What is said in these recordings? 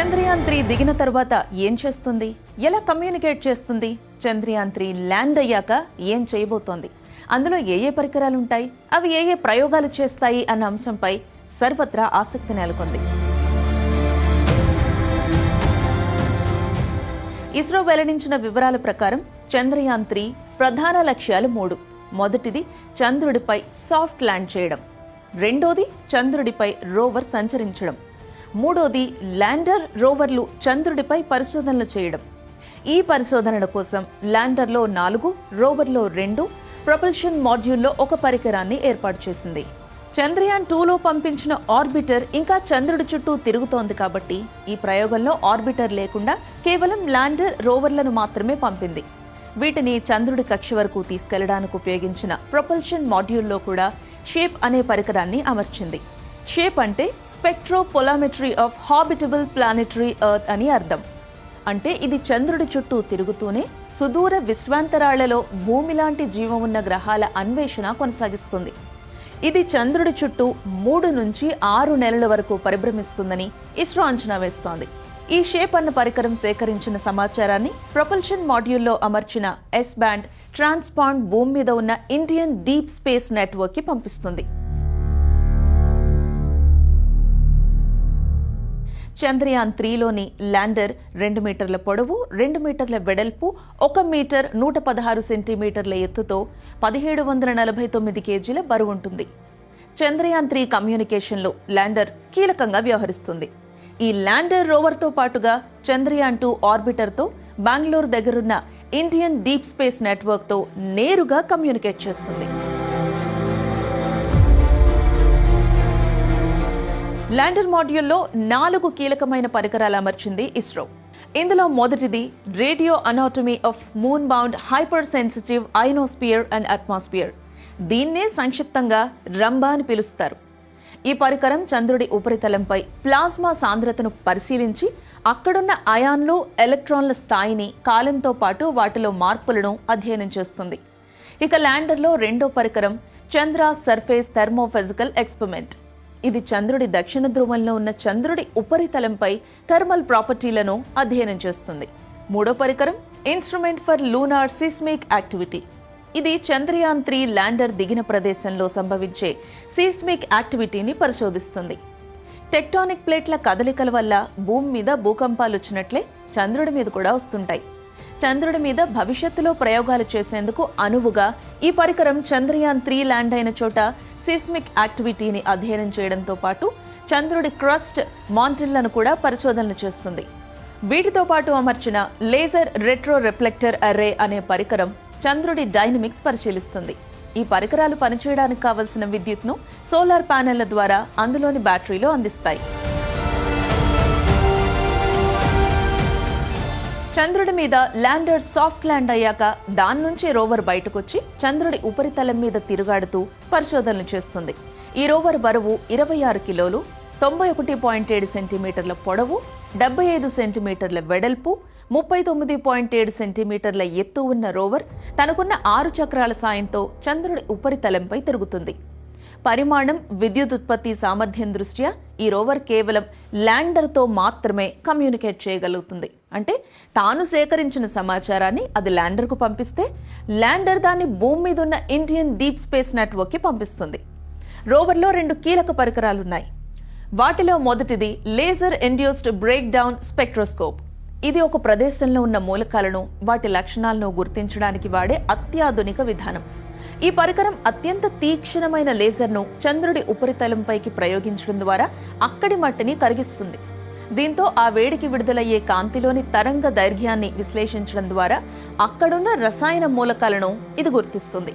చంద్రయాన్-3 దిగిన తర్వాత ఏం చేస్తుంది, ఎలా కమ్యూనికేట్ చేస్తుంది, చంద్రయాన్-3 ల్యాండ్ అయ్యాక ఏం చేయబోతోంది, అందులో ఏ పరికరాలుంటాయి, అవి ఏ ప్రయోగాలు చేస్తాయి అన్న అంశంపై సర్వత్రా ఆసక్తి నెలకొంది. ఇస్రో వెల్లడించిన వివరాల ప్రకారం చంద్రయాన్-3 ప్రధాన లక్ష్యాలు 3. మొదటిది చంద్రుడిపై సాఫ్ట్ ల్యాండ్ చేయడం, రెండోది చంద్రుడిపై రోవర్ సంచరించడం, మూడోది ల్యాండర్ రోవర్లు చంద్రుడిపై పరిశోధనలు చేయడం. ఈ పరిశోధనల కోసం ల్యాండర్లో 4, రోవర్లో 2, ప్రొపల్షన్ మాడ్యూల్లో 1 పరికరాన్ని ఏర్పాటు చేసింది. చంద్రయాన్-2లో పంపించిన ఆర్బిటర్ ఇంకా చంద్రుడి చుట్టూ తిరుగుతోంది కాబట్టి ఈ ప్రయోగంలో ఆర్బిటర్ లేకుండా కేవలం ల్యాండర్ రోవర్లను మాత్రమే పంపింది. వీటిని చంద్రుడి కక్ష వరకు తీసుకెళ్లడానికి ఉపయోగించిన ప్రొపల్షన్ మాడ్యూల్లో కూడా షేప్ అనే పరికరాన్ని అమర్చింది. షేప్ అంటే స్పెక్ట్రోపొలామెట్రీ ఆఫ్ హాబిటబుల్ ప్లానెటరీ ఎర్త్ అని అర్థం. అంటే ఇది చంద్రుడి చుట్టూ తిరుగుతూనే సుదూర విశ్వాంతరాళ్లలో భూమి లాంటి జీవం ఉన్న గ్రహాల అన్వేషణ కొనసాగిస్తుంది. ఇది చంద్రుడి చుట్టూ 3 నుంచి 6 నెలల వరకు పరిభ్రమిస్తుందని ఇస్రో అంచనా వేస్తోంది. ఈ షేప్ అన్న పరికరం సేకరించిన సమాచారాన్ని ప్రొపల్షన్ మాడ్యూల్లో అమర్చిన ఎస్ బ్యాండ్ ట్రాన్స్పాండ్ భూమి మీద ఉన్న ఇండియన్ డీప్ స్పేస్ నెట్వర్క్ కి పంపిస్తుంది. చంద్రయాన్-3లోని ల్యాండర్ 2 మీటర్ల పొడవు, 2 మీటర్ల వెడల్పు, 1 మీటర్ 116 సెంటీమీటర్ల ఎత్తుతో 1749 కేజీల బరువుంటుంది. చంద్రయాన్-3 కమ్యూనికేషన్లో ల్యాండర్ కీలకంగా వ్యవహరిస్తుంది. ఈ ల్యాండర్ రోవర్తో పాటుగా చంద్రయాన్-2 ఆర్బిటర్తో బెంగళూరు దగ్గరున్న ఇండియన్ డీప్ స్పేస్ నెట్వర్క్తో నేరుగా కమ్యూనికేట్ చేస్తుంది. ల్యాండర్ మాడ్యూల్లో 4 కీలకమైన పరికరాలు అమర్చింది ఇస్రో. ఇందులో మొదటిది radio anatomy of moon bound hypersensitive ionosphere and atmosphere. దీన్నే సంక్షిప్తంగా రంబా అని పిలుస్తారు. ఈ పరికరం చంద్రుడి ఉపరితలంపై ప్లాస్మా సాంద్రతను పరిశీలించి అక్కడున్న అయాన్లు, ఎలక్ట్రాన్ల స్థాయిని, కాలంతో పాటు వాటిలో మార్పులను అధ్యయనం చేస్తుంది. ఇక ల్యాండర్లో రెండో పరికరం చంద్ర సర్ఫేస్ థెర్మోఫిజికల్ ఎక్స్పెరిమెంట్. ఇది చంద్రుడి దక్షిణ ధ్రువంలో ఉన్న చంద్రుడి ఉపరితలంపై థర్మల్ ప్రాపర్టీలను అధ్యయనం చేస్తుంది. మూడో పరికరం instrument for lunar seismic activity. ఇది చంద్రయాన్-3 ల్యాండర్ దిగిన ప్రదేశంలో సంభవించే సిస్మిక్ యాక్టివిటీని పరిశోధిస్తుంది. టెక్టానిక్ ప్లేట్ల కదలికల వల్ల భూమి మీద భూకంపాలు వచ్చినట్లే చంద్రుడి మీద కూడా వస్తుంటాయి. చంద్రుడి మీద భవిష్యత్తులో ప్రయోగాలు చేసేందుకు అనువుగా ఈ పరికరం చంద్రయాన్-3 ల్యాండ్ అయిన చోట సిస్మిక్ యాక్టివిటీని అధ్యయనం చేయడంతో పాటు చంద్రుడి క్రస్ట్, మాంటిల్లను కూడా పరిశోధనలు చేస్తుంది. వీటితో పాటు అమర్చిన లేజర్ రెట్రో రిఫ్లెక్టర్ అర్రే అనే పరికరం చంద్రుడి డైనమిక్స్ పరిశీలిస్తుంది. ఈ పరికరాలు పనిచేయడానికి కావలసిన విద్యుత్ను సోలార్ ప్యానెళ్ల ద్వారా అందులోని బ్యాటరీలో అందిస్తాయి. చంద్రుడి మీద ల్యాండర్ సాఫ్ట్ ల్యాండ్ అయ్యాక దాని నుంచి రోవర్ బయటకొచ్చి చంద్రుడి ఉపరితలం మీద తిరుగాడుతూ పరిశోధనలు చేస్తుంది. ఈ రోవర్ బరువు 26 కిలోలు, 91.7 సెంటీమీటర్ల పొడవు, 75 సెంటీమీటర్ల వెడల్పు, 39.7 సెంటీమీటర్ల ఎత్తు ఉన్న రోవర్ తనకున్న 6 చక్రాల సాయంతో చంద్రుడి ఉపరితలంపై తిరుగుతుంది. పరిమాణం, విద్యుత్ ఉత్పత్తి సామర్థ్యం దృష్ట్యా ఈ రోవర్ కేవలం ల్యాండర్తో మాత్రమే కమ్యూనికేట్ చేయగలుగుతుంది. అంటే తాను సేకరించిన సమాచారాన్ని అది ల్యాండర్కు పంపిస్తే ల్యాండర్ దాన్ని భూమి మీద ఉన్న ఇండియన్ డీప్ స్పేస్ నెట్వర్క్కి పంపిస్తుంది. రోవర్లో 2 కీలక పరికరాలున్నాయి. వాటిలో మొదటిది laser induced break down spectroscope. ఇది ఒక ప్రదేశంలో ఉన్న మూలకాలను, వాటి లక్షణాలను గుర్తించడానికి వాడే అత్యాధునిక విధానం. ఈ పరికరం అత్యంత తీక్షణమైన లేజర్ను చంద్రుడి ఉపరితలంపైకి ప్రయోగించడం ద్వారా అక్కడి మట్టిని కరిగిస్తుంది. దీంతో ఆ వేడికి విడుదలయ్యే కాంతిలోని తరంగ దైర్ఘ్యాన్ని విశ్లేషించడం ద్వారా అక్కడున్న రసాయన మూలకాలను ఇది గుర్తిస్తుంది.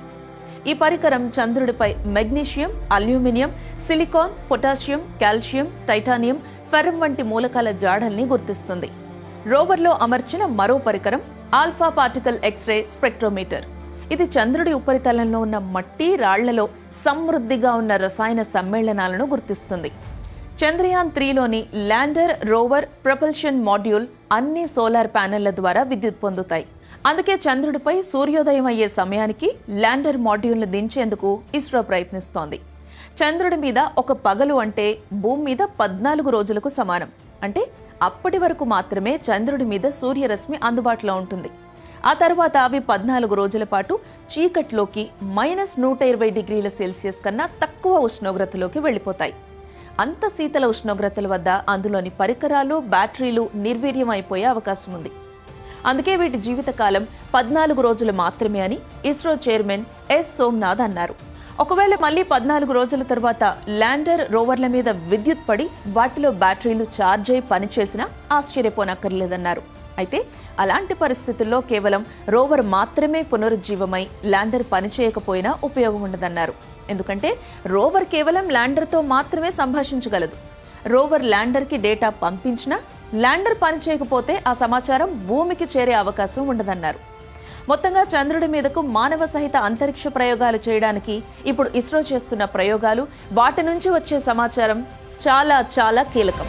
ఈ పరికరం చంద్రుడిపై magnesium, aluminium, silicon, potassium, calcium, titanium, ferrum వంటి మూలకాల జాడల్ని గుర్తిస్తుంది. రోవర్లో అమర్చిన మరో పరికరం ఆల్ఫా పార్టికల్ ఎక్స్రే స్పెక్ట్రోమీటర్. ఇది చంద్రుడి ఉపరితలంలో ఉన్న మట్టి, రాళ్లలో సమృద్ధిగా ఉన్న రసాయన సమ్మేళనాలను గుర్తిస్తుంది. చంద్రయాన్-3లోని ల్యాండర్, రోవర్, ప్రొపల్షన్ మాడ్యూల్ అన్ని సోలార్ ప్యానెళ్ల ద్వారా విద్యుత్ పొందుతాయి. అందుకే చంద్రుడిపై సూర్యోదయం అయ్యే సమయానికి ల్యాండర్ మాడ్యూల్ను దించేందుకు ఇస్రో ప్రయత్నిస్తోంది. చంద్రుడి మీద ఒక పగలు అంటే భూమి మీద 14 రోజులకు సమానం. అంటే అప్పటి వరకు మాత్రమే చంద్రుడి మీద సూర్యరశ్మి అందుబాటులో ఉంటుంది. ఆ తర్వాత అవి 14 రోజుల పాటు చీకట్లోకి -120°C కన్నా తక్కువ ఉష్ణోగ్రతలోకి వెళ్లిపోతాయి. అంత శీతల ఉష్ణోగ్రతల వద్ద అందులోని పరికరాలు, బ్యాటరీలు నిర్వీర్యం అయిపోయే అవకాశం ఉంది. అందుకే వీటి జీవితకాలం 14 రోజులు మాత్రమే అని ఇస్రో చైర్మన్ ఎస్ సోమనాథ్ అన్నారు. ఒకవేళ మళ్లీ 14 రోజుల తర్వాత ల్యాండర్, రోవర్ల మీద విద్యుత్ పడి వాటిలో బ్యాటరీలు ఛార్జ్ అయి పనిచేసినా ఆశ్చర్యపోనక్కర్లేదన్నారు. అయితే అలాంటి పరిస్థితుల్లో కేవలం రోవర్ మాత్రమే పునరుజ్జీవమై ల్యాండర్ పనిచేయకపోయినా ఉపయోగం ఉండదన్నారు. ఎందుకంటే రోవర్ కేవలం ల్యాండర్తో మాత్రమే సంభాషించగలదు. రోవర్ ల్యాండర్కి డేటా పంపించినా ల్యాండర్ పనిచేయకపోతే ఆ సమాచారం భూమికి చేరే అవకాశం ఉండదన్నారు. మొత్తంగా చంద్రుడి మీదకు మానవ సహిత అంతరిక్ష ప్రయోగాలు చేయడానికి ఇప్పుడు ఇస్రో చేస్తున్న ప్రయోగాలు, వాటి నుంచి వచ్చే సమాచారం చాలా చాలా కీలకం.